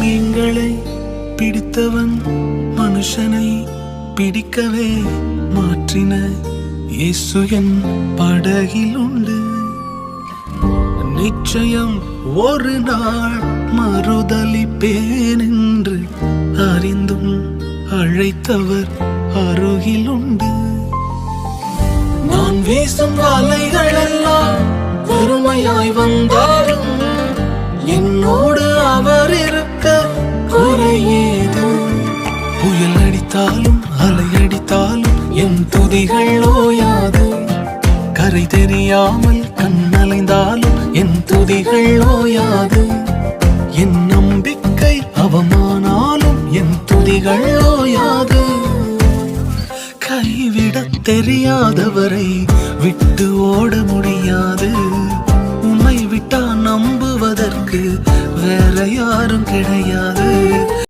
மீன்களை பிடித்தவன் மனுஷனை பிடிக்கவே மாற்றின இயேசு என் படகில் உண்டு. நிச்சயம் ஒரு நாள் மறுதலிப்பேன் என்று அறிந்தும் அழைத்தவர் அருகில் உண்டு. நான் வீசும் வலைகள் எல்லாம் வெறுமையாய் வந்தாலும் என்னோடு அவர் இருக்க குறையேது. புயல் அடித்தாலும் அலை அடித்தாலும் என் துதிகள் ஓயாது. கரை தெரியாமல் கண்ணலைந்தாலும் என் துதிகள் ஓயாது. என் நம்பிக்கை அவமானாலும் என் துதிகள் ஓயாது. கைவிடத் தெரியாதவரை விட்டு ஓட முடியாது. உன்னை விட்டா நம்புவதற்கு வேற யாரும் கிடையாது.